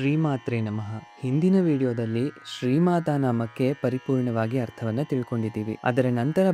ಶ್ರೀಮಾತ್ರೆ ನಮಃ. ಹಿಂದಿನ ವಿಡಿಯೋದಲ್ಲಿ ಶ್ರೀಮಾತಾ ನಾಮಕ್ಕೆ ಪರಿಪೂರ್ಣವಾಗಿ ಅರ್ಥವನ್ನ ತಿಳ್ಕೊಂಡಿದ್ದೀವಿ. ಅದರ ನಂತರ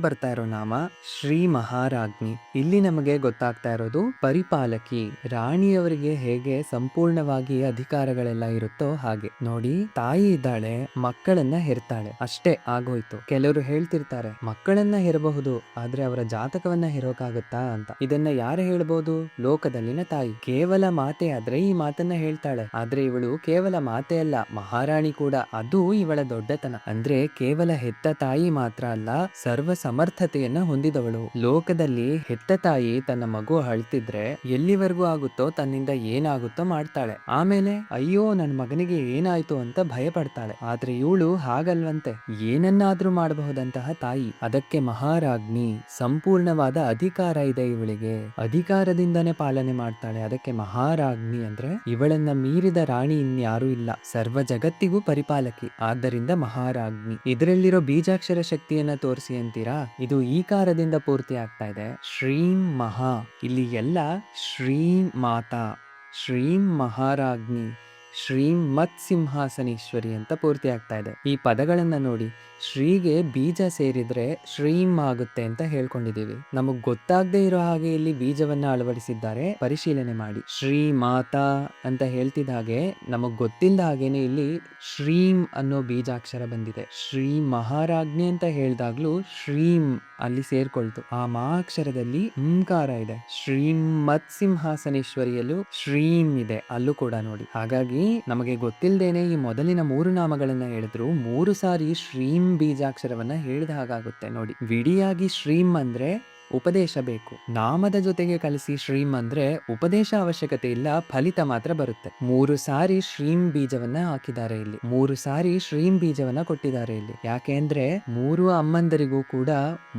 ಬರ್ತಾ ಇರೋ ನಾಮ ಶ್ರೀ ಮಹಾರಾಜ್ಞಿ. ಇಲ್ಲಿ ನಮಗೆ ಗೊತ್ತಾಗ್ತಾ ಇರೋದು ಪರಿಪಾಲಕಿ. ರಾಣಿಯವರಿಗೆ ಹೇಗೆ ಸಂಪೂರ್ಣವಾಗಿ ಅಧಿಕಾರಗಳೆಲ್ಲ ಇರುತ್ತೋ ಹಾಗೆ. ನೋಡಿ, ತಾಯಿ ಇದ್ದಾಳೆ, ಮಕ್ಕಳನ್ನ ಹೆರ್ತಾಳೆ, ಅಷ್ಟೇ ಆಗೋಯ್ತು. ಕೆಲವರು ಹೇಳ್ತಿರ್ತಾರೆ ಮಕ್ಕಳನ್ನ ಹೆರಬಹುದು, ಆದ್ರೆ ಅವರ ಜಾತಕವನ್ನ ಹೆರೋಕಾಗತ್ತಾ ಅಂತ. ಇದನ್ನ ಯಾರು ಹೇಳ್ಬೋದು? ಲೋಕದಲ್ಲಿನ ತಾಯಿ. ಕೇವಲ ಮಾತೆ ಆದ್ರೆ ಈ ಮಾತನ್ನ ಹೇಳ್ತಾಳೆ. ಆದ್ರೆ ಇವಳು ಕೇವಲ ಮಾತೆ ಅಲ್ಲ, ಮಹಾರಾಣಿ ಕೂಡ. ಅದು ಇವಳ ದೊಡ್ಡತನ. ಅಂದ್ರೆ ಕೇವಲ ಹೆತ್ತ ತಾಯಿ ಮಾತ್ರ ಅಲ್ಲ, ಸರ್ವ ಸಮರ್ಥತೆಯನ್ನ ಹೊಂದಿದವಳು. ಲೋಕದಲ್ಲಿ ಹೆತ್ತ ತಾಯಿ ತನ್ನ ಮಗು ಅಳ್ತಿದ್ರೆ ಎಲ್ಲಿವರೆಗೂ ಆಗುತ್ತೋ ತನ್ನಿಂದ ಏನಾಗುತ್ತೋ ಮಾಡ್ತಾಳೆ. ಆಮೇಲೆ ಅಯ್ಯೋ ನನ್ ಮಗನಿಗೆ ಏನಾಯ್ತು ಅಂತ ಭಯ ಪಡ್ತಾಳೆ. ಆದ್ರೆ ಇವಳು ಹಾಗಲ್ವಂತೆ, ಏನನ್ನಾದ್ರೂ ಮಾಡಬಹುದಂತಹ ತಾಯಿ. ಅದಕ್ಕೆ ಮಹಾರಾಜ್ಞಿ. ಸಂಪೂರ್ಣವಾದ ಅಧಿಕಾರ ಇದೆ ಇವಳಿಗೆ, ಅಧಿಕಾರದಿಂದನೇ ಪಾಲನೆ ಮಾಡ್ತಾಳೆ. ಅದಕ್ಕೆ ಮಹಾರಾಜ್ಞಿ ಅಂದ್ರೆ ಇವಳನ್ನ ಮೀರಿದ ರಾಣಿ ಇನ್ಯಾರೂ ಇಲ್ಲ, ಸರ್ವ ಜಗತ್ತಿಗೂ ಪರಿಪಾಲಕಿ. ಆದ್ದರಿಂದ ಮಹಾರಾಜ್ಞಿ. ಇದರಲ್ಲಿರೋ ಬೀಜಾಕ್ಷರ ಶಕ್ತಿಯನ್ನ ತೋರಿಸಿ ಅಂತೀರಾ? ಇದು ಈಕಾರದಿಂದ ಪೂರ್ತಿ ಆಗ್ತಾ ಇದೆ. ಶ್ರೀಂ ಮಹಾ, ಇಲ್ಲಿ ಎಲ್ಲ ಶ್ರೀಂ ಮಾತಾ, ಶ್ರೀಂ ಮಹಾರಾಜ್ಞಿ, ಶ್ರೀಂ ಮತ್ ಸಿಂಹಾಸನೇಶ್ವರಿ ಅಂತ ಪೂರ್ತಿ ಆಗ್ತಾ ಇದೆ. ಈ ಪದಗಳನ್ನ ನೋಡಿ, ಶ್ರೀಗೆ ಬೀಜ ಸೇರಿದ್ರೆ ಶ್ರೀಂ ಆಗುತ್ತೆ ಅಂತ ಹೇಳ್ಕೊಂಡಿದೀವಿ. ನಮಗ್ ಗೊತ್ತಾಗದೆ ಇರೋ ಹಾಗೆ ಇಲ್ಲಿ ಬೀಜವನ್ನ ಅಳವಡಿಸಿದ್ದಾರೆ, ಪರಿಶೀಲನೆ ಮಾಡಿ. ಶ್ರೀ ಮಾತಾ ಅಂತ ಹೇಳ್ತಿದ್ದ ಹಾಗೆ ನಮಗ್ ಗೊತ್ತಿಲ್ಲದ ಹಾಗೇನೆ ಇಲ್ಲಿ ಶ್ರೀಂ ಅನ್ನೋ ಬೀಜಾಕ್ಷರ ಬಂದಿದೆ. ಶ್ರೀ ಮಹಾರಾಜ್ಞಿ ಅಂತ ಹೇಳ್ದಾಗ್ಲೂ ಶ್ರೀಂ ಅಲ್ಲಿ ಸೇರ್ಕೊಳ್ತು. ಆ ಮಹಾಕ್ಷರದಲ್ಲಿ ಓಂಕಾರ ಇದೆ. ಶ್ರೀಂ ಮತ್ ಸಿಂಹಾಸನೇಶ್ವರಿಯಲ್ಲೂ ಶ್ರೀಂ ಇದೆ, ಅಲ್ಲೂ ಕೂಡ ನೋಡಿ. ಹಾಗಾಗಿ ನಮಗೆ ಗೊತ್ತಿಲ್ಲದೇನೆ ಈ ಮೊದಲಿನ 3 ನಾಮಗಳನ್ನ ಹೇಳಿದ್ರು 3 ಸಾರಿ ಶ್ರೀಂ ಬೀಜಾಕ್ಷರವನ್ನ ಹೇಳಿದ ಹಾಗಾಗುತ್ತೆ ನೋಡಿ. ವಿಡಿಯಾಗಿ ಶ್ರೀಂ ಅಂದ್ರೆ ಉಪದೇಶ ಬೇಕು, ನಾಮದ ಜೊತೆಗೆ ಕಲಿಸಿ ಶ್ರೀಂ ಅಂದ್ರೆ ಉಪದೇಶ ಅವಶ್ಯಕತೆ ಇಲ್ಲ, ಫಲಿತ ಮಾತ್ರ ಬರುತ್ತೆ. 3 ಸಾರಿ ಶ್ರೀಂ ಬೀಜವನ್ನ ಹಾಕಿದ್ದಾರೆ ಇಲ್ಲಿ, 3 ಸಾರಿ ಶ್ರೀಂ ಬೀಜವನ್ನ ಕೊಟ್ಟಿದ್ದಾರೆ ಇಲ್ಲಿ. ಯಾಕೆ ಅಂದ್ರೆ 3 ಅಮ್ಮಂದರಿಗೂ ಕೂಡ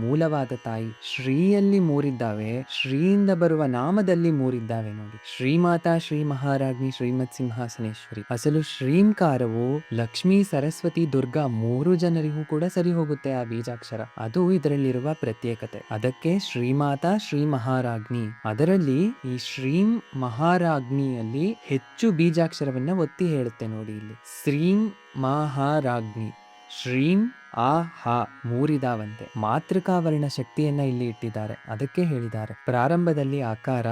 ಮೂಲವಾದ ತಾಯಿ. ಶ್ರೀಯಲ್ಲಿ 3 ಇದ್ದಾವೆ, ಶ್ರೀಯಿಂದ ಬರುವ ನಾಮದಲ್ಲಿ 3 ಇದ್ದಾವೆ ನೋಡಿ. ಶ್ರೀಮಾತಾ, ಶ್ರೀ ಮಹಾರಾಜ್ಞಿ, ಶ್ರೀಮತ್ ಸಿಂಹಾಸನೇಶ್ವರಿ. ಅಸಲು ಶ್ರೀಂಕಾರವು ಲಕ್ಷ್ಮೀ, ಸರಸ್ವತಿ, ದುರ್ಗಾ 3 ಜನರಿಗೂ ಕೂಡ ಸರಿ ಹೋಗುತ್ತೆ ಆ ಬೀಜಾಕ್ಷರ. ಅದು ಇದರಲ್ಲಿರುವ ಪ್ರತ್ಯೇಕತೆ. ಅದಕ್ಕೆ ಶ್ರೀಮಾತಾ, ಶ್ರೀ ಮಹಾರಾಜ್ಞಿ. ಅದರಲ್ಲಿ ಈ ಶ್ರೀಂ ಮಹಾರಾಜ್ಞಿಯಲ್ಲಿ ಹೆಚ್ಚು ಬೀಜಾಕ್ಷರವನ್ನ ಒತ್ತಿ ಹೇಳುತ್ತೆ ನೋಡಿ. ಇಲ್ಲಿ ಶ್ರೀಂ ಮಹಾರಾಜ್ಞಿ, ಶ್ರೀಂ ಆ ಹ 3 ಇದಾವಂತೆ. ಮಾತೃಕಾವರ್ಣ ಶಕ್ತಿಯನ್ನ ಇಲ್ಲಿ ಇಟ್ಟಿದ್ದಾರೆ, ಅದಕ್ಕೆ ಹೇಳಿದ್ದಾರೆ ಪ್ರಾರಂಭದಲ್ಲಿ ಆಕಾರ,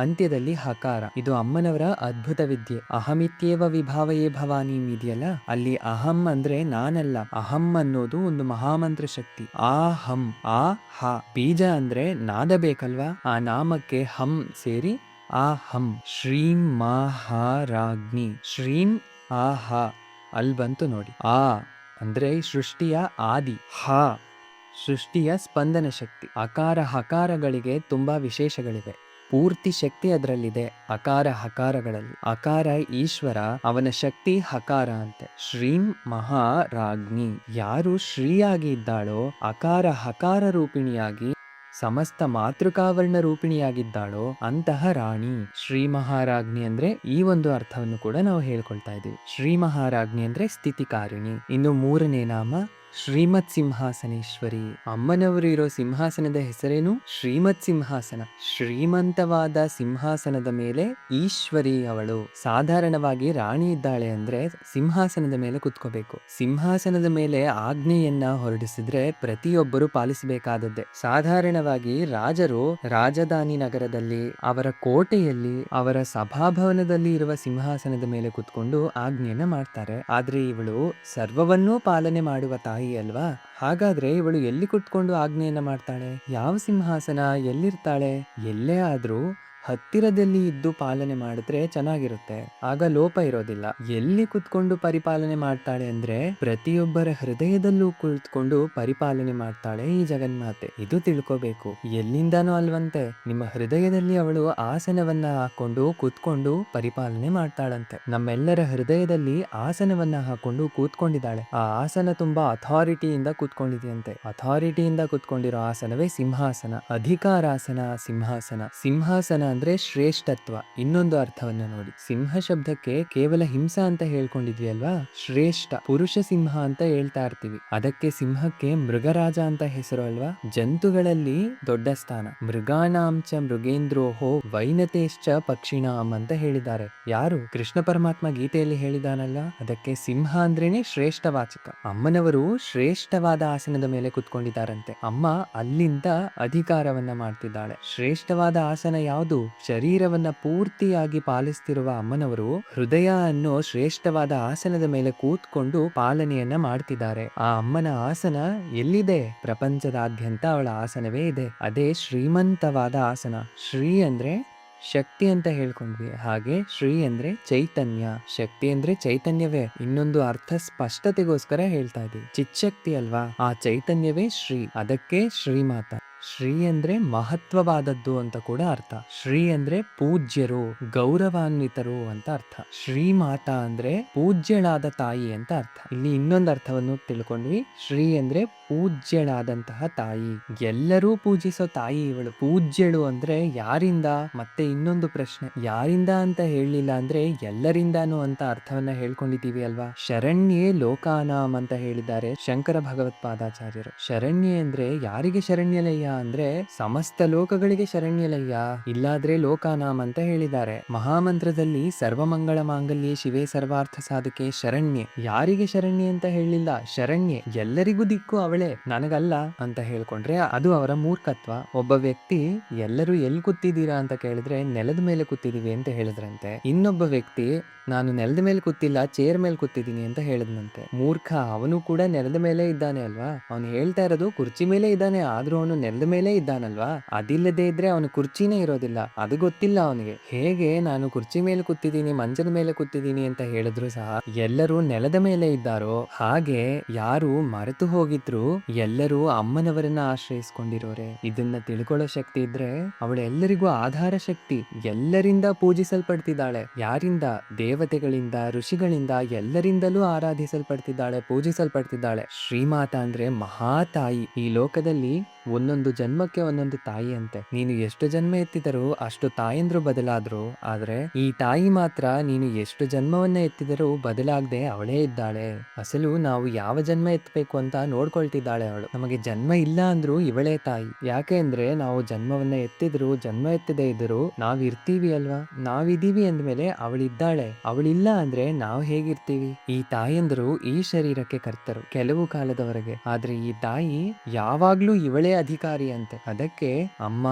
ಅಂತ್ಯದಲ್ಲಿ ಹಕಾರ. ಇದು ಅಮ್ಮನವರ ಅದ್ಭುತ ವಿದ್ಯೆ. ಅಹಮಿತ್ಯೇವ ವಿಭಾವಯೇ ಭವಾನಿ ಇದೆಯಲ್ಲ, ಅಲ್ಲಿ ಅಹಂ ಅಂದ್ರೆ ನಾನಲ್ಲ, ಅಹಂ ಅನ್ನೋದು ಒಂದು ಮಹಾಮಂತ್ರ ಶಕ್ತಿ. ಆ ಹಂ, ಆ ಹ ಬೀಜ ಅಂದ್ರೆ ನಾದ ಬೇಕಲ್ವಾ, ಆ ನಾಮಕ್ಕೆ ಹಂ ಸೇರಿ ಆ ಹಂ. ಶ್ರೀಂ ಮಹಾರಾಜ್ಞಿ, ಶ್ರೀಂ ಆ ಹ ಅಲ್ಲಿ ಬಂತು ನೋಡಿ. ಆ ಅಂದ್ರೆ ಸೃಷ್ಟಿಯ ಆದಿ, ಹ ಸೃಷ್ಟಿಯ ಸ್ಪಂದನ ಶಕ್ತಿ. ಅಕಾರ ಹಕಾರಗಳಿಗೆ ತುಂಬಾ ವಿಶೇಷಗಳಿವೆ, ಪೂರ್ತಿ ಶಕ್ತಿ ಅದರಲ್ಲಿದೆ ಅಕಾರ ಹಕಾರಗಳಲ್ಲಿ. ಅಕಾರ ಈಶ್ವರ, ಅವನ ಶಕ್ತಿ ಹಕಾರ ಅಂತೆ. ಶ್ರೀಂ ಮಹಾರಾಜ್ಞಿ, ಯಾರು ಶ್ರೀಯಾಗಿ ಇದ್ದಾಳೋ, ಅಕಾರ ಹಕಾರ ರೂಪಿಣಿಯಾಗಿ ಸಮಸ್ತ ಮಾತೃಕಾವರ್ಣ ರೂಪಿಣಿಯಾಗಿದ್ದಾಳೋ ಅಂತಹ ರಾಣಿ. ಶ್ರೀ ಮಹಾರಾಜ್ಞಿ ಅಂದ್ರೆ ಈ ಒಂದು ಅರ್ಥವನ್ನು ಕೂಡ ನಾವು ಹೇಳ್ಕೊಳ್ತಾ ಇದ್ದೀವಿ. ಶ್ರೀ ಮಹಾರಾಜ್ಞಿ ಅಂದ್ರೆ ಸ್ಥಿತಿಕಾರಿಣಿ. ಇನ್ನು 3ನೇ ನಾಮ ಶ್ರೀಮತ್ ಸಿಂಹಾಸನೇಶ್ವರಿ. ಅಮ್ಮನವರು ಇರೋ ಸಿಂಹಾಸನದ ಹೆಸರೇನು? ಶ್ರೀಮತ್ ಸಿಂಹಾಸನ. ಶ್ರೀಮಂತವಾದ ಸಿಂಹಾಸನದ ಮೇಲೆ ಈಶ್ವರಿ ಅವಳು. ಸಾಧಾರಣವಾಗಿ ರಾಣಿ ಇದ್ದಾಳೆ ಅಂದ್ರೆ ಸಿಂಹಾಸನದ ಮೇಲೆ ಕುತ್ಕೋಬೇಕು. ಸಿಂಹಾಸನದ ಮೇಲೆ ಆಜ್ಞೆಯನ್ನ ಹೊರಡಿಸಿದ್ರೆ ಪ್ರತಿಯೊಬ್ಬರು ಪಾಲಿಸಬೇಕಾದದ್ದೇ. ಸಾಧಾರಣವಾಗಿ ರಾಜರು ರಾಜಧಾನಿ ನಗರದಲ್ಲಿ, ಅವರ ಕೋಟೆಯಲ್ಲಿ, ಅವರ ಸಭಾಭವನದಲ್ಲಿ ಇರುವ ಸಿಂಹಾಸನದ ಮೇಲೆ ಕುತ್ಕೊಂಡು ಆಜ್ಞೆಯನ್ನ ಮಾಡ್ತಾರೆ. ಆದ್ರೆ ಇವಳು ಸರ್ವವನ್ನೂ ಪಾಲನೆ ಮಾಡುವ ತಾಯಿ ಅಲ್ವಾ, ಹಾಗಾದ್ರೆ ಇವಳು ಎಲ್ಲಿ ಕುತ್ಕೊಂಡು ಆಜ್ಞೆಯನ್ನ ಮಾಡ್ತಾಳೆ? ಯಾವ ಸಿಂಹಾಸನ, ಎಲ್ಲಿರ್ತಾಳೆ? ಎಲ್ಲೇ ಆದ್ರೂ ಹತ್ತಿರದಲ್ಲಿ ಇದ್ದು ಪಾಲನೆ ಮಾಡಿದ್ರೆ ಚೆನ್ನಾಗಿರುತ್ತೆ, ಆಗ ಲೋಪ ಇರೋದಿಲ್ಲ. ಎಲ್ಲಿ ಕುತ್ಕೊಂಡು ಪರಿಪಾಲನೆ ಮಾಡ್ತಾಳೆ ಅಂದ್ರೆ ಪ್ರತಿಯೊಬ್ಬರ ಹೃದಯದಲ್ಲೂ ಕುಳಿತುಕೊಂಡು ಪರಿಪಾಲನೆ ಮಾಡ್ತಾಳೆ ಈ ಜಗನ್ಮಾತೆ. ಇದು ತಿಳ್ಕೋಬೇಕು. ಎಲ್ಲಿಂದಾನೂ ಅಲ್ವಂತೆ, ನಿಮ್ಮ ಹೃದಯದಲ್ಲಿ ಅವಳು ಆಸನವನ್ನ ಹಾಕೊಂಡು ಕೂತ್ಕೊಂಡು ಪರಿಪಾಲನೆ ಮಾಡ್ತಾಳಂತೆ. ನಮ್ಮೆಲ್ಲರ ಹೃದಯದಲ್ಲಿ ಆಸನವನ್ನ ಹಾಕೊಂಡು ಕೂತ್ಕೊಂಡಿದ್ದಾಳೆ. ಆ ಆಸನ ತುಂಬಾ ಅಥಾರಿಟಿಯಿಂದ ಕೂತ್ಕೊಂಡಿದೆಯಂತೆ. ಅಥಾರಿಟಿಯಿಂದ ಕೂತ್ಕೊಂಡಿರೋ ಆಸನವೇ ಸಿಂಹಾಸನ. ಅಧಿಕಾರಾಸನ ಸಿಂಹಾಸನ. ಸಿಂಹಾಸನ ಅಂದ್ರೆ ಶ್ರೇಷ್ಠತ್ವ. ಇನ್ನೊಂದು ಅರ್ಥವನ್ನ ನೋಡಿ, ಸಿಂಹ ಶಬ್ದಕ್ಕೆ ಕೇವಲ ಹಿಂಸ ಅಂತ ಹೇಳ್ಕೊಂಡಿದ್ವಿ ಅಲ್ವಾ, ಶ್ರೇಷ್ಠ ಪುರುಷ ಸಿಂಹ ಅಂತ ಹೇಳ್ತಾ ಇರ್ತೀವಿ. ಅದಕ್ಕೆ ಸಿಂಹಕ್ಕೆ ಮೃಗರಾಜ ಅಂತ ಹೆಸರು ಅಲ್ವಾ. ಜಂತುಗಳಲ್ಲಿ ದೊಡ್ಡ ಸ್ಥಾನ. ಮೃಗಾಣಾಂಚ ಮೃಗೇಂದ್ರೋಹೋ ವೈನತೇಶ್ಚ ಪಕ್ಷಿಣಾಂ ಅಂತ ಹೇಳಿದ್ದಾರೆ. ಯಾರು? ಕೃಷ್ಣ ಪರಮಾತ್ಮ ಗೀತೆಯಲ್ಲಿ ಹೇಳಿದಾನಲ್ಲ. ಅದಕ್ಕೆ ಸಿಂಹ ಅಂದ್ರೇನೆ ಶ್ರೇಷ್ಠ ವಾಚಕ. ಅಮ್ಮನವರು ಶ್ರೇಷ್ಠವಾದ ಆಸನದ ಮೇಲೆ ಕುತ್ಕೊಂಡಿದ್ದಾರಂತೆ. ಅಮ್ಮ ಅಲ್ಲಿಂದ ಅಧಿಕಾರವನ್ನ ಮಾಡ್ತಿದ್ದಾಳೆ. ಶ್ರೇಷ್ಠವಾದ ಆಸನ ಯಾವುದು? ಶರೀರವನ್ನ ಪೂರ್ತಿಯಾಗಿ ಪಾಲಿಸ್ತಿರುವ ಅಮ್ಮನವರು ಹೃದಯ ಅನ್ನೋ ಶ್ರೇಷ್ಠವಾದ ಆಸನದ ಮೇಲೆ ಕೂತ್ಕೊಂಡು ಪಾಲನೆಯನ್ನ ಮಾಡ್ತಿದ್ದಾರೆ. ಆ ಅಮ್ಮನ ಆಸನ ಎಲ್ಲಿದೆ? ಪ್ರಪಂಚದಾದ್ಯಂತ ಅವಳ ಆಸನವೇ ಇದೆ. ಅದೇ ಶ್ರೀಮಂತವಾದ ಆಸನ. ಶ್ರೀ ಅಂದ್ರೆ ಶಕ್ತಿ ಅಂತ ಹೇಳ್ಕೊಂಡ್ವಿ. ಹಾಗೆ ಶ್ರೀ ಅಂದ್ರೆ ಚೈತನ್ಯ. ಶಕ್ತಿ ಅಂದ್ರೆ ಚೈತನ್ಯವೇ. ಇನ್ನೊಂದು ಅರ್ಥ ಸ್ಪಷ್ಟತೆಗೋಸ್ಕರ ಹೇಳ್ತಾ ಇದ್ದೀವಿ. ಚಿಚ್ಚಕ್ತಿ ಅಲ್ವಾ, ಆ ಚೈತನ್ಯವೇ ಶ್ರೀ. ಅದಕ್ಕೆ ಶ್ರೀಮಾತ. ಶ್ರೀ ಅಂದ್ರೆ ಮಹತ್ವವಾದದ್ದು ಅಂತ ಕೂಡ ಅರ್ಥ. ಶ್ರೀ ಅಂದ್ರೆ ಪೂಜ್ಯರು, ಗೌರವಾನ್ವಿತರು ಅಂತ ಅರ್ಥ. ಶ್ರೀಮಾತಾ ಅಂದ್ರೆ ಪೂಜ್ಯಳಾದ ತಾಯಿ ಅಂತ ಅರ್ಥ. ಇಲ್ಲಿ ಇನ್ನೊಂದು ಅರ್ಥವನ್ನು ತಿಳ್ಕೊಂಡ್ವಿ. ಶ್ರೀ ಅಂದ್ರೆ ಪೂಜ್ಯಳಾದಂತಹ ತಾಯಿ. ಎಲ್ಲರೂ ಪೂಜಿಸೋ ತಾಯಿ ಇವಳು. ಪೂಜ್ಯಳು ಅಂದ್ರೆ ಯಾರಿಂದ? ಮತ್ತೆ ಇನ್ನೊಂದು ಪ್ರಶ್ನೆ, ಯಾರಿಂದ ಅಂತ ಹೇಳಲಿಲ್ಲ ಅಂದ್ರೆ ಎಲ್ಲರಿಂದಾನು ಅಂತ ಅರ್ಥವನ್ನ ಹೇಳ್ಕೊಂಡಿದ್ದೀವಿ ಅಲ್ವಾ. ಶರಣ್ಯೇ ಲೋಕಾನಾಂ ಅಂತ ಹೇಳಿದ್ದಾರೆ ಶಂಕರ ಭಗವತ್ಪಾದಾಚಾರ್ಯರು. ಶರಣ್ಯೆ ಅಂದ್ರೆ ಯಾರಿಗೆ ಶರಣ್ಯಲಯ್ಯ ಅಂದ್ರೆ ಸಮಸ್ತ ಲೋಕಗಳಿಗೆ ಶರಣ್ಯಲಯ್ಯ, ಇಲ್ಲಾದ್ರೆ ಲೋಕಾನಾಂ ಅಂತ ಹೇಳಿದ್ದಾರೆ. ಮಹಾಮಂತ್ರದಲ್ಲಿ ಸರ್ವಮಂಗಳ ಮಾಂಗಲ್ಯೆ ಶಿವೆ ಸರ್ವಾರ್ಥ ಸಾಧಕೆ ಶರಣ್ಯೆ. ಯಾರಿಗೆ ಶರಣ್ಯೆ ಅಂತ ಹೇಳಿಲ್ಲ, ಶರಣ್ಯೆ ಎಲ್ಲರಿಗೂ ದಿಕ್ಕು ಅವಳೇ, ನನಗಲ್ಲ ಅಂತ ಹೇಳ್ಕೊಂಡ್ರೆ ಅದು ಅವರ ಮೂರ್ಖತ್ವ. ಒಬ್ಬ ವ್ಯಕ್ತಿ ಎಲ್ಲರೂ ಎಲ್ಲಿ ಕೂತಿದ್ದೀರಾ ಅಂತ ಕೇಳಿದ್ರೆ ನೆಲದ ಮೇಲೆ ಕೂತಿದೀವಿ ಅಂತ ಹೇಳಿದ್ರಂತೆ. ಇನ್ನೊಬ್ಬ ವ್ಯಕ್ತಿ ನಾನು ನೆಲದ ಮೇಲೆ ಕೂತಿಲ್ಲ, ಚೇರ್ ಮೇಲೆ ಕೂತಿದ್ದೀನಿ ಅಂತ ಹೇಳಿದ್ನಂತೆ. ಮೂರ್ಖ, ಅವನು ಕೂಡ ನೆಲದ ಮೇಲೆ ಇದ್ದಾನೆ ಅಲ್ವಾ. ಅವನು ಹೇಳ್ತಾ ಇರೋದು ಕುರ್ಚಿ ಮೇಲೆ ಇದ್ದಾನೆ, ಆದ್ರೂ ಅವನು ನೆಲದ ಮೇಲೆ ಇದ್ದಾನಲ್ವಾ. ಅದಿಲ್ಲದೆ ಇದ್ರೆ ಅವನು ಕುರ್ಚಿನೇ ಇರೋದಿಲ್ಲ, ಅದು ಗೊತ್ತಿಲ್ಲ ಅವನಿಗೆ. ಹೇಗೆ ನಾನು ಕುರ್ಚಿ ಮೇಲೆ ಕೂತಿದ್ದೀನಿ, ಮಂಚದ ಮೇಲೆ ಕೂತಿದ್ದೀನಿ ಅಂತ ಹೇಳಿದ್ರು ಸಹ ಎಲ್ಲರೂ ನೆಲದ ಮೇಲೆ ಇದ್ದಾರೋ, ಹಾಗೆ ಯಾರು ಮರೆತು ಹೋಗಿದ್ರು ಎಲ್ಲರೂ ಅಮ್ಮನವರನ್ನ ಆಶ್ರಯಿಸ್ಕೊಂಡಿರೋರೆ. ಇದನ್ನ ತಿಳ್ಕೊಳ್ಳೋ ಶಕ್ತಿ ಇದ್ರೆ ಅವಳು ಎಲ್ಲರಿಗೂ ಆಧಾರ ಶಕ್ತಿ. ಎಲ್ಲರಿಂದ ಪೂಜಿಸಲ್ಪಡ್ತಿದ್ದಾಳೆ. ಯಾರಿಂದ? ದೇವತೆಗಳಿಂದ, ಋಷಿಗಳಿಂದ, ಎಲ್ಲರಿಂದಲೂ ಆರಾಧಿಸಲ್ಪಡ್ತಿದ್ದಾಳೆ, ಪೂಜಿಸಲ್ಪಡ್ತಿದ್ದಾಳೆ. ಶ್ರೀಮಾತಾ ಅಂದ್ರೆ ಮಹಾತಾಯಿ. ಈ ಲೋಕದಲ್ಲಿ ಒಂದೊಂದು ಜನ್ಮಕ್ಕೆ ಒಂದೊಂದು ತಾಯಿ ಅಂತೆ. ನೀನು ಎಷ್ಟು ಜನ್ಮ ಎತ್ತಿದರೂ ಅಷ್ಟು ತಾಯಂದ್ರು ಬದಲಾದ್ರು, ಆದ್ರೆ ಈ ತಾಯಿ ಮಾತ್ರ ನೀನು ಎಷ್ಟು ಜನ್ಮವನ್ನ ಎತ್ತಿದರೂ ಬದಲಾಗದೆ ಅವಳೇ ಇದ್ದಾಳೆ. ಅಸಲು ನಾವು ಯಾವ ಜನ್ಮ ಎತ್ತಬೇಕು ಅಂತ ನೋಡ್ಕೊಳ್ತಿದ್ದಾಳೆ ಅವಳು. ನಮಗೆ ಜನ್ಮ ಇಲ್ಲ ಅಂದ್ರೂ ಇವಳೇ ತಾಯಿ. ಯಾಕೆ ಅಂದ್ರೆ ನಾವು ಜನ್ಮವನ್ನ ಎತ್ತಿದ್ರು ಜನ್ಮ ಎತ್ತದೇ ಇದ್ರು ನಾವ್ ಇರ್ತೀವಿ ಅಲ್ವಾ. ನಾವಿದೀವಿ ಅಂದ್ಮೇಲೆ ಅವಳಿದ್ದಾಳೆ. ಅವಳಿಲ್ಲ ಅಂದ್ರೆ ನಾವು ಹೇಗಿರ್ತೀವಿ? ಈ ತಾಯಂದ್ರು ಈ ಶರೀರಕ್ಕೆ ಕರ್ತರು ಕೆಲವು ಕಾಲದವರೆಗೆ, ಆದ್ರೆ ಈ ತಾಯಿ ಯಾವಾಗ್ಲೂ ಇವಳೇ ಅಧಿಕಾರಿ ಅಂತೆ. ಅದಕ್ಕೆ ಅಮ್ಮ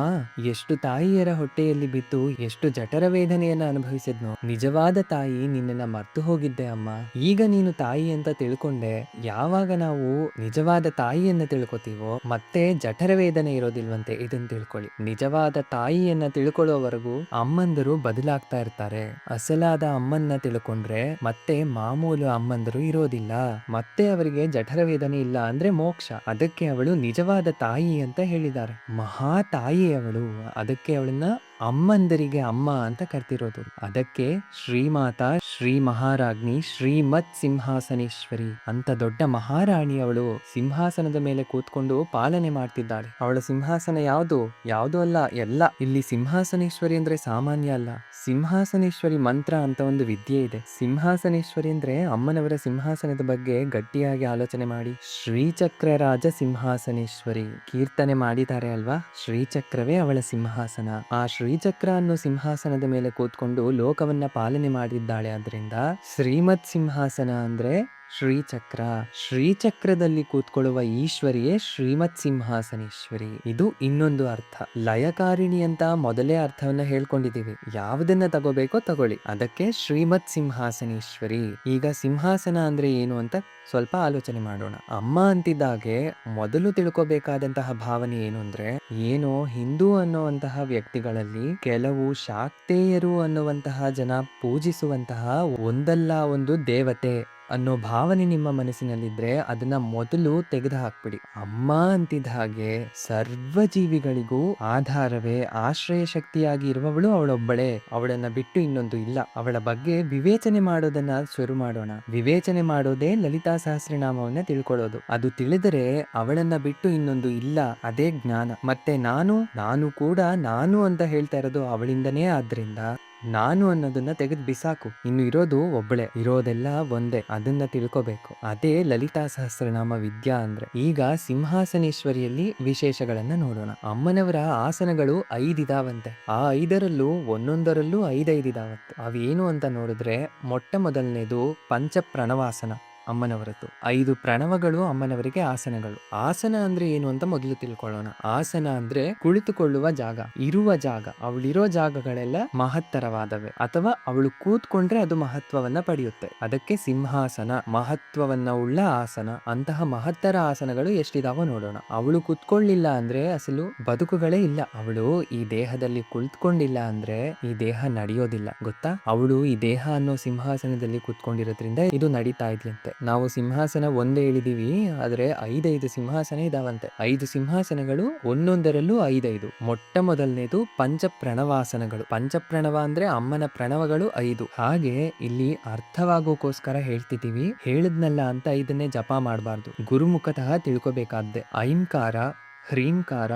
ಎಷ್ಟು ತಾಯಿಯರ ಹೊಟ್ಟೆಯಲ್ಲಿ ಬಿದ್ದು ಎಷ್ಟು ಜಠರ ವೇದನೆಯನ್ನ ಅನುಭವಿಸಿದ್ನೋ. ನಿಜವಾದ ತಾಯಿ ನಿನ್ನನ್ನ ಮರ್ತು ಹೋಗಿದ್ದೆ ಅಮ್ಮ, ಈಗ ನೀನು ತಾಯಿ ಅಂತ ತಿಳ್ಕೊಂಡೆ. ಯಾವಾಗ ನಾವು ನಿಜವಾದ ತಾಯಿಯನ್ನ ತಿಳ್ಕೊತೀವೋ ಮತ್ತೆ ಜಠರ ವೇದನೆ ಇರೋದಿಲ್ವಂತೆ. ಇದನ್ನ ತಿಳ್ಕೊಳ್ಳಿ. ನಿಜವಾದ ತಾಯಿಯನ್ನ ತಿಳ್ಕೊಳ್ಳೋವರೆಗೂ ಅಮ್ಮಂದರು ಬದಲಾಗ್ತಾ ಇರ್ತಾರೆ. ಅಸಲಾದ ಅಮ್ಮನ್ನ ತಿಳ್ಕೊಂಡ್ರೆ ಮತ್ತೆ ಮಾಮೂಲು ಅಮ್ಮಂದರು ಇರೋದಿಲ್ಲ. ಮತ್ತೆ ಅವರಿಗೆ ಜಠರ ವೇದನೆ ಇಲ್ಲ ಅಂದ್ರೆ ಮೋಕ್ಷ. ಅದಕ್ಕೆ ಅವಳು ನಿಜವಾದ ತಾಯಿ ಅಂತ ಹೇಳಿದ್ದಾರೆ. ಮಹಾ ತಾಯಿ ಅವಳು. ಅದಕ್ಕೆ ಅವಳನ್ನ ಅಮ್ಮಂದರಿಗೆ ಅಮ್ಮ ಅಂತ ಕರ್ತಿರೋದು. ಅದಕ್ಕೆ ಶ್ರೀಮಾತಾ, ಶ್ರೀ ಮಹಾರಾಜ್ಞಿ, ಶ್ರೀಮತ್ ಸಿಂಹಾಸನೇಶ್ವರಿ ಅಂತ ದೊಡ್ಡ ಮಹಾರಾಣಿ ಅವಳು ಸಿಂಹಾಸನದ ಮೇಲೆ ಕೂತ್ಕೊಂಡು ಪಾಲನೆ ಮಾಡ್ತಿದ್ದಾಳೆ. ಅವಳ ಸಿಂಹಾಸನ ಯಾವುದು? ಯಾವುದೂ ಅಲ್ಲ, ಎಲ್ಲ. ಇಲ್ಲಿ ಸಿಂಹಾಸನೇಶ್ವರಿ ಅಂದ್ರೆ ಸಾಮಾನ್ಯ ಅಲ್ಲ. ಸಿಂಹಾಸನೇಶ್ವರಿ ಮಂತ್ರ ಅಂತ ಒಂದು ವಿದ್ಯೆ ಇದೆ. ಸಿಂಹಾಸನೇಶ್ವರಿ ಅಂದ್ರೆ ಅಮ್ಮನವರ ಸಿಂಹಾಸನದ ಬಗ್ಗೆ ಗಟ್ಟಿಯಾಗಿ ಆಲೋಚನೆ ಮಾಡಿ. ಶ್ರೀಚಕ್ರ ರಾಜ ಸಿಂಹಾಸನೇಶ್ವರಿ ಕೀರ್ತನೆ ಮಾಡಿದ್ದಾರೆ ಅಲ್ವಾ. ಶ್ರೀಚಕ್ರವೇ ಅವಳ ಸಿಂಹಾಸನ. ಆ ಶ್ರೀಚಕ್ರ ಅನ್ನೋ ಸಿಂಹಾಸನದ ಮೇಲೆ ಕೂತ್ಕೊಂಡು ಲೋಕವನ್ನ ಪಾಲನೆ ಮಾಡಿದ್ದಾಳೆ. ಆದ್ರಿಂದ ಶ್ರೀಮತ್ ಸಿಂಹಾಸನ ಅಂದ್ರೆ ಶ್ರೀಚಕ್ರ. ಶ್ರೀಚಕ್ರದಲ್ಲಿ ಕೂತ್ಕೊಳ್ಳುವ ಈಶ್ವರಿಯೇ ಶ್ರೀಮತ್ ಸಿಂಹಾಸನೇಶ್ವರಿ. ಇದು ಇನ್ನೊಂದು ಅರ್ಥ. ಲಯಕಾರಿಣಿ ಅಂತ ಮೊದಲೇ ಅರ್ಥವನ್ನ ಹೇಳ್ಕೊಂಡಿದೀವಿ. ಯಾವುದನ್ನ ತಗೋಬೇಕೋ ತಗೊಳ್ಳಿ. ಅದಕ್ಕೆ ಶ್ರೀಮತ್ ಸಿಂಹಾಸನೇಶ್ವರಿ. ಈಗ ಸಿಂಹಾಸನ ಅಂದ್ರೆ ಏನು ಅಂತ ಸ್ವಲ್ಪ ಆಲೋಚನೆ ಮಾಡೋಣ. ಅಮ್ಮ ಅಂತಿದ್ದಾಗೆ ಮೊದಲು ತಿಳ್ಕೋಬೇಕಾದಂತಹ ಭಾವನೆ ಏನು ಅಂದ್ರೆ, ಏನೋ ಹಿಂದೂ ಅನ್ನುವಂತಹ ವ್ಯಕ್ತಿಗಳಲ್ಲಿ ಕೆಲವು ಶಾಕ್ತೇಯರು ಅನ್ನುವಂತಹ ಜನ ಪೂಜಿಸುವಂತಹ ಒಂದಲ್ಲ ಒಂದು ದೇವತೆ ಅನ್ನೋ ಭಾವನೆ ನಿಮ್ಮ ಮನಸ್ಸಿನಲ್ಲಿದ್ರೆ ಅದನ್ನ ಮೊದಲು ತೆಗೆದು ಹಾಕ್ಬಿಡಿ. ಅಮ್ಮ ಅಂತಿದ್ದ ಹಾಗೆ ಸರ್ವ ಜೀವಿಗಳಿಗೂ ಆಧಾರವೇ, ಆಶ್ರಯ ಶಕ್ತಿಯಾಗಿ ಇರುವವಳು ಅವಳೊಬ್ಬಳೇ. ಅವಳನ್ನ ಬಿಟ್ಟು ಇನ್ನೊಂದು ಇಲ್ಲ. ಅವಳ ಬಗ್ಗೆ ವಿವೇಚನೆ ಮಾಡೋದನ್ನ ಶುರು ಮಾಡೋಣ. ವಿವೇಚನೆ ಮಾಡೋದೇ ಲಲಿತಾ ಸಹಸ್ರನಾಮವನ್ನ ತಿಳ್ಕೊಳ್ಳೋದು. ಅದು ತಿಳಿದರೆ ಅವಳನ್ನ ಬಿಟ್ಟು ಇನ್ನೊಂದು ಇಲ್ಲ, ಅದೇ ಜ್ಞಾನ. ಮತ್ತೆ ನಾನು ಕೂಡ ನಾನು ಅಂತ ಹೇಳ್ತಾ ಇರೋದು ಅವಳಿಂದನೇ. ಆದ್ರಿಂದ ನಾನು ಅನ್ನೋದನ್ನ ತೆಗೆದು ಬಿಸಾಕು. ಇನ್ನು ಇರೋದು ಒಬ್ಬಳೆ, ಇರೋದೆಲ್ಲ ಒಂದೇ. ಅದನ್ನ ತಿಳ್ಕೋಬೇಕು. ಅದೇ ಲಲಿತಾ ಸಹಸ್ರನಾಮ ವಿದ್ಯಾ ಅಂದ್ರೆ. ಈಗ ಸಿಂಹಾಸನೇಶ್ವರಿಯಲ್ಲಿ ವಿಶೇಷಗಳನ್ನ ನೋಡೋಣ. ಅಮ್ಮನವರ ಆಸನಗಳು 5 ಇದಾವಂತೆ. ಆ 5ರಲ್ಲೂ ಒಂದೊಂದರಲ್ಲೂ 5 ಇದಾವಂತೆ. ಅವೇನು ಅಂತ ನೋಡಿದ್ರೆ, ಮೊಟ್ಟ ಮೊದಲನೇದು ಪಂಚ ಪ್ರಣವಾಸನ ಅಮ್ಮನವರದ್ದು. 5 ಪ್ರಣವಗಳು ಅಮ್ಮನವರಿಗೆ ಆಸನಗಳು. ಆಸನ ಅಂದ್ರೆ ಏನು ಅಂತ ಮೊದಲು ತಿಳ್ಕೊಳ್ಳೋಣ. ಆಸನ ಅಂದ್ರೆ ಕುಳಿತುಕೊಳ್ಳುವ ಜಾಗ, ಇರುವ ಜಾಗ. ಅವಳಿರೋ ಜಾಗಗಳೆಲ್ಲ ಮಹತ್ತರವಾದವೆ, ಅಥವಾ ಅವಳು ಕೂತ್ಕೊಂಡ್ರೆ ಅದು ಮಹತ್ವವನ್ನ ಪಡೆಯುತ್ತೆ. ಅದಕ್ಕೆ ಸಿಂಹಾಸನ, ಮಹತ್ವವನ್ನ ಉಳ್ಳ ಆಸನ. ಅಂತಹ ಮಹತ್ತರ ಆಸನಗಳು ಎಷ್ಟಿದಾವೋ ನೋಡೋಣ. ಅವಳು ಕೂತ್ಕೊಳ್ಳಿಲ್ಲ ಅಂದ್ರೆ ಅಸಲು ಬದುಕುಗಳೇ ಇಲ್ಲ. ಅವಳು ಈ ದೇಹದಲ್ಲಿ ಕುಳಿತುಕೊಂಡಿಲ್ಲ ಅಂದ್ರೆ ಈ ದೇಹ ನಡೆಯೋದಿಲ್ಲ, ಗೊತ್ತಾ? ಅವಳು ಈ ದೇಹ ಅನ್ನೋ ಸಿಂಹಾಸನದಲ್ಲಿ ಕೂತ್ಕೊಂಡಿರೋದ್ರಿಂದ ಇದು ನಡೀತಾ ಇದ್ಲಂತೆ. ನಾವು ಸಿಂಹಾಸನ ಒಂದೇ ಹೇಳಿದೀವಿ, ಆದ್ರೆ 5 ಸಿಂಹಾಸನ ಇದಾವಂತೆ. 5 ಸಿಂಹಾಸನಗಳು, ಒಂದೊಂದರಲ್ಲೂ 5. ಮೊಟ್ಟ ಮೊದಲನೇದು ಪಂಚ ಪ್ರಣವಾಸನಗಳು. ಪಂಚಪ್ರಣವ ಅಂದ್ರೆ ಅಮ್ಮನ ಪ್ರಣವಗಳು 5. ಹಾಗೆ ಇಲ್ಲಿ ಅರ್ಥವಾಗೋಕೋಸ್ಕರ ಹೇಳ್ತಿದೀವಿ. ಹೇಳಿದ್ನಲ್ಲ ಅಂತ ಇದನ್ನೇ ಜಪ ಮಾಡಬಾರ್ದು, ಗುರುಮುಖತಃ ತಿಳ್ಕೊಬೇಕಾದ್ದೆ. ಐಂಕಾರ, ಹ್ರೀಂಕಾರ,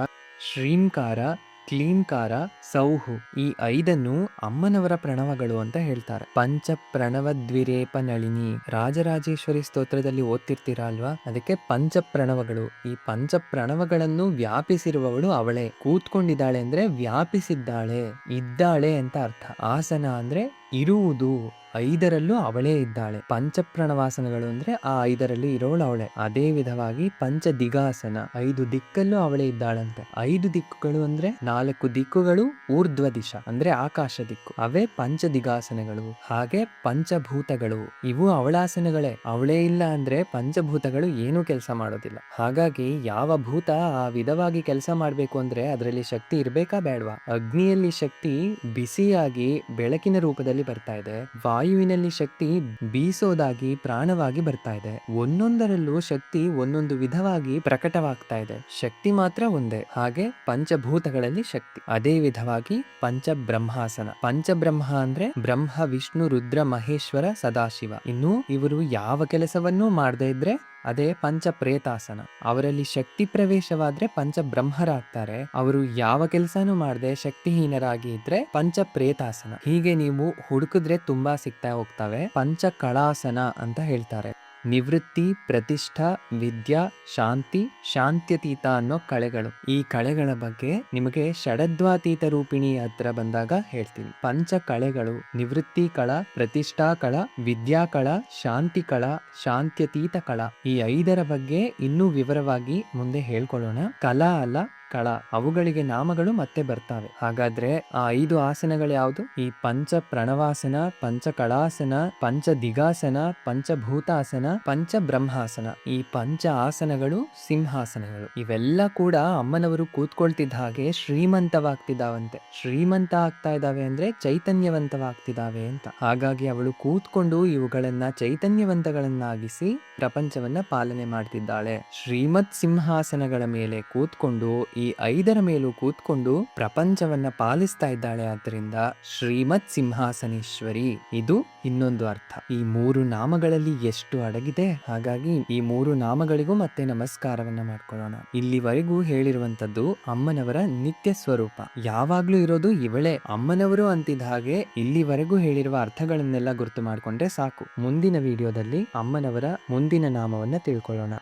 ಶ್ರೀಂಕಾರ, ಕ್ಲೀಂಕಾರ, ಸೌಹು, ಈ 5 ಅಮ್ಮನವರ ಪ್ರಣವಗಳು ಅಂತ ಹೇಳ್ತಾರೆ. ಪಂಚ ಪ್ರಣವದ್ವಿರೇಪ ನಳಿನಿ, ರಾಜರಾಜೇಶ್ವರಿ ಸ್ತೋತ್ರದಲ್ಲಿ ಓದ್ತಿರ್ತೀರಾ ಅಲ್ವಾ? ಅದಕ್ಕೆ ಪಂಚ ಪ್ರಣವಗಳು. ಈ ಪಂಚ ಪ್ರಣವಗಳನ್ನು ವ್ಯಾಪಿಸಿರುವವಳು ಅವಳೇ. ಕೂತ್ಕೊಂಡಿದ್ದಾಳೆ ಅಂದ್ರೆ ವ್ಯಾಪಿಸಿದ್ದಾಳೆ, ಇದ್ದಾಳೆ ಅಂತ ಅರ್ಥ. ಆಸನ ಅಂದ್ರೆ ಇರುವುದು, 5ರಲ್ಲೂ ಅವಳೇ ಇದ್ದಾಳೆ. ಪಂಚಪ್ರಣವಾಸನಗಳು ಅಂದ್ರೆ ಆ 5ರಲ್ಲಿ ಇರೋಳು ಅವಳೆ. ಅದೇ ವಿಧವಾಗಿ ಪಂಚ ದಿಗಾಸನ, 5 ದಿಕ್ಕಲ್ಲೂ ಅವಳೇ ಇದ್ದಾಳಂತೆ. 5 ದಿಕ್ಕುಗಳು ಅಂದ್ರೆ 4 ದಿಕ್ಕುಗಳು ಊರ್ಧ್ವ ದಿಶ ಅಂದ್ರೆ ಆಕಾಶ ದಿಕ್ಕು, ಅವೇ ಪಂಚ ದಿಗಾಸನಗಳು. ಹಾಗೆ ಪಂಚಭೂತಗಳು, ಇವು ಅವಳಾಸನಗಳೇ. ಅವಳೇ ಇಲ್ಲ ಅಂದ್ರೆ ಪಂಚಭೂತಗಳು ಏನೂ ಕೆಲಸ ಮಾಡೋದಿಲ್ಲ. ಹಾಗಾಗಿ ಯಾವ ಭೂತ ಆ ವಿಧವಾಗಿ ಕೆಲಸ ಮಾಡ್ಬೇಕು ಅಂದ್ರೆ ಅದರಲ್ಲಿ ಶಕ್ತಿ ಇರ್ಬೇಕಾ ಬೇಡವಾ? ಅಗ್ನಿಯಲ್ಲಿ ಶಕ್ತಿ ಬಿಸಿಯಾಗಿ ಬೆಳಕಿನ ರೂಪದಲ್ಲಿ ಬರ್ತಾ ಇದೆ, ವಾಯುವಿನಲ್ಲಿ ಶಕ್ತಿ ಬೀಸೋದಾಗಿ ಪ್ರಾಣವಾಗಿ ಬರ್ತಾ ಇದೆ. ಒಂದೊಂದರಲ್ಲೂ ಶಕ್ತಿ ಒಂದೊಂದು ವಿಧವಾಗಿ ಪ್ರಕಟವಾಗ್ತಾ ಇದೆ. ಶಕ್ತಿ ಮಾತ್ರ ಒಂದೇ. ಹಾಗೆ ಪಂಚಭೂತಗಳಲ್ಲಿ ಶಕ್ತಿ. ಅದೇ ವಿಧವಾಗಿ ಪಂಚಬ್ರಹ್ಮಾಸನ. ಪಂಚಬ್ರಹ್ಮ ಅಂದ್ರೆ ಬ್ರಹ್ಮ, ವಿಷ್ಣು, ರುದ್ರ, ಮಹೇಶ್ವರ, ಸದಾಶಿವ. ಇನ್ನು ಇವರು ಯಾವ ಕೆಲಸವನ್ನೂ ಮಾಡದೇ ಇದ್ರೆ ಅದೇ ಪಂಚ ಪ್ರೇತಾಸನ. ಅವರಲ್ಲಿ ಶಕ್ತಿ ಪ್ರವೇಶವಾದ್ರೆ ಪಂಚ ಬ್ರಹ್ಮರಾಗ್ತಾರೆ. ಅವರು ಯಾವ ಕೆಲಸನೂ ಮಾಡದೆ ಶಕ್ತಿಹೀನರಾಗಿ ಇದ್ರೆ ಪಂಚ ಪ್ರೇತಾಸನ. ಹೀಗೆ ನೀವು ಹುಡುಕಿದ್ರೆ ತುಂಬಾ ಸಿಗ್ತಾ ಹೋಗ್ತವೆ. ಪಂಚ ಕಳಾಸನ ಅಂತ ಹೇಳ್ತಾರೆ. ನಿವೃತ್ತಿ, ಪ್ರತಿಷ್ಠಾ, ವಿದ್ಯಾ, ಶಾಂತಿ, ಶಾಂತ್ಯತೀತ ಅನ್ನೋ ಕಳೆಗಳು. ಈ ಕಳೆಗಳ ಬಗ್ಗೆ ನಿಮಗೆ ಷಡದ್ವಾತೀತ ರೂಪಿಣಿ ಹತ್ರ ಬಂದಾಗ ಹೇಳ್ತೀನಿ. ಪಂಚ ಕಳೆಗಳು: ನಿವೃತ್ತಿ ಕಳ, ಪ್ರತಿಷ್ಠಾ ಕಳ, ವಿದ್ಯಾ ಕಳ, ಶಾಂತಿ ಕಳ, ಶಾಂತ್ಯತೀತ ಕಳ. ಈ 5ರ ಬಗ್ಗೆ ಇನ್ನೂ ವಿವರವಾಗಿ ಮುಂದೆ ಹೇಳ್ಕೊಳ್ಳೋಣ. ಕಲಾ ಅಲ್ಲ, ಕಳ. ಅವುಗಳಿಗೆ ನಾಮಗಳು ಮತ್ತೆ ಬರ್ತಾವೆ. ಹಾಗಾದ್ರೆ ಆ 5 ಆಸನಗಳು ಯಾವುದು? ಈ ಪಂಚ ಪ್ರಣವಾಸನ, ಪಂಚ ಕಳಾಸನ, ಪಂಚ ದಿಗಾಸನ, ಪಂಚಭೂತಾಸನ, ಪಂಚ ಬ್ರಹ್ಮಾಸನ. ಈ ಪಂಚ ಆಸನಗಳು ಸಿಂಹಾಸನಗಳು. ಇವೆಲ್ಲ ಕೂಡ ಅಮ್ಮನವರು ಕೂತ್ಕೊಳ್ತಿದ್ದ ಹಾಗೆ ಶ್ರೀಮಂತವಾಗ್ತಿದ್ದಾವಂತೆ. ಶ್ರೀಮಂತ ಆಗ್ತಾ ಇದ್ದಾವೆ ಅಂದ್ರೆ ಚೈತನ್ಯವಂತವಾಗ್ತಿದ್ದಾವೆ ಅಂತ. ಹಾಗಾಗಿ ಅವಳು ಕೂತ್ಕೊಂಡು ಇವುಗಳನ್ನ ಚೈತನ್ಯವಂತಗಳನ್ನಾಗಿಸಿ ಪ್ರಪಂಚವನ್ನ ಪಾಲನೆ ಮಾಡ್ತಿದ್ದಾಳೆ. ಶ್ರೀಮತ್ ಸಿಂಹಾಸನಗಳ ಮೇಲೆ ಕೂತ್ಕೊಂಡು, ಈ 5ರ ಮೇಲೂ ಕೂತ್ಕೊಂಡು ಪ್ರಪಂಚವನ್ನ ಪಾಲಿಸ್ತಾ ಇದ್ದಾಳೆ. ಆದ್ದರಿಂದ ಶ್ರೀಮತ್ ಸಿಂಹಾಸನೇಶ್ವರಿ. ಇದು ಇನ್ನೊಂದು ಅರ್ಥ. ಈ 3 ನಾಮಗಳಲ್ಲಿ ಎಷ್ಟು ಅಡಗಿದೆ. ಹಾಗಾಗಿ ಈ 3 ನಾಮಗಳಿಗೂ ಮತ್ತೆ ನಮಸ್ಕಾರವನ್ನ ಮಾಡ್ಕೊಳ್ಳೋಣ. ಇಲ್ಲಿವರೆಗೂ ಹೇಳಿರುವಂತದ್ದು ಅಮ್ಮನವರ ನಿತ್ಯ ಸ್ವರೂಪ. ಯಾವಾಗ್ಲೂ ಇರೋದು ಇವಳೇ. ಅಮ್ಮನವರು ಅಂತಿದ್ದ ಹಾಗೆ ಇಲ್ಲಿವರೆಗೂ ಹೇಳಿರುವ ಅರ್ಥಗಳನ್ನೆಲ್ಲ ಗುರ್ತು ಮಾಡ್ಕೊಂಡ್ರೆ ಸಾಕು. ಮುಂದಿನ ವಿಡಿಯೋದಲ್ಲಿ ಅಮ್ಮನವರ ಮುಂದಿನ ನಾಮವನ್ನ ತಿಳ್ಕೊಳ್ಳೋಣ.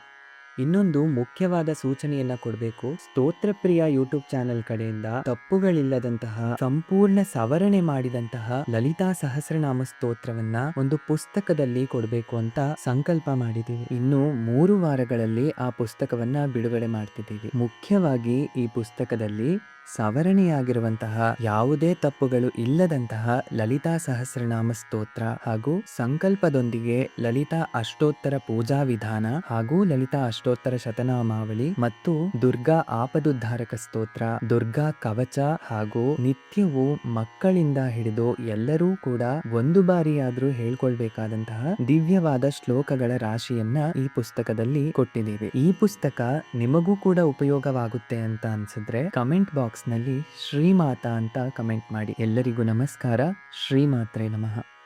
ಇನ್ನೊಂದು ಮುಖ್ಯವಾದ ಸೂಚನೆಯನ್ನ ಕೊಡಬೇಕು. ಸ್ತೋತ್ರಪ್ರಿಯ ಯೂಟ್ಯೂಬ್ ಚಾನೆಲ್ ಕಡೆಯಿಂದ ತಪ್ಪುಗಳಿಲ್ಲದಂತಹ ಸಂಪೂರ್ಣ ಸವರಣೆ ಮಾಡಿದಂತಹ ಲಲಿತಾ ಸಹಸ್ರನಾಮ ಸ್ತೋತ್ರವನ್ನ ಒಂದು ಪುಸ್ತಕದಲ್ಲಿ ಕೊಡಬೇಕು ಅಂತ ಸಂಕಲ್ಪ ಮಾಡಿದ್ದೀವಿ. ಇನ್ನು 3 ವಾರಗಳಲ್ಲಿ ಆ ಪುಸ್ತಕವನ್ನ ಬಿಡುಗಡೆ ಮಾಡ್ತಿದ್ದೀವಿ. ಮುಖ್ಯವಾಗಿ ಈ ಪುಸ್ತಕದಲ್ಲಿ ಸವರಣೆಯಾಗಿರುವಂತಹ ಯಾವುದೇ ತಪ್ಪುಗಳು ಇಲ್ಲದಂತಹ ಲಲಿತಾ ಸಹಸ್ರನಾಮ ಸ್ತೋತ್ರ ಹಾಗೂ ಸಂಕಲ್ಪದೊಂದಿಗೆ ಲಲಿತಾ ಅಷ್ಟೋತ್ತರ ಪೂಜಾ ವಿಧಾನ ಹಾಗೂ ಲಲಿತಾ ಅಷ್ಟೋತ್ತರ ಶತನಾಮಾವಳಿ ಮತ್ತು ದುರ್ಗಾ ಆಪದುದ್ಧಾರಕ ಸ್ತೋತ್ರ, ದುರ್ಗಾ ಕವಚ ಹಾಗೂ ನಿತ್ಯವೂ ಮಕ್ಕಳಿಂದ ಹಿಡಿದು ಎಲ್ಲರೂ ಕೂಡ ಒಂದು ಬಾರಿಯಾದ್ರೂ ಹೇಳ್ಕೊಳ್ಬೇಕಾದಂತಹ ದಿವ್ಯವಾದ ಶ್ಲೋಕಗಳ ರಾಶಿಯನ್ನ ಈ ಪುಸ್ತಕದಲ್ಲಿ ಕೊಟ್ಟಿದ್ದೀವಿ. ಈ ಪುಸ್ತಕ ನಿಮಗೂ ಕೂಡ ಉಪಯೋಗವಾಗುತ್ತೆ ಅಂತ ಅನ್ಸಿದ್ರೆ ಕಮೆಂಟ್ ಬಾಕ್ಸ್ ನಲ್ಲಿ ಶ್ರೀಮಾತಾ ಅಂತ ಕಮೆಂಟ್ ಮಾಡಿ. ಎಲ್ಲರಿಗೂ ನಮಸ್ಕಾರ. ಶ್ರೀಮಾತ್ರೆ ನಮಃ.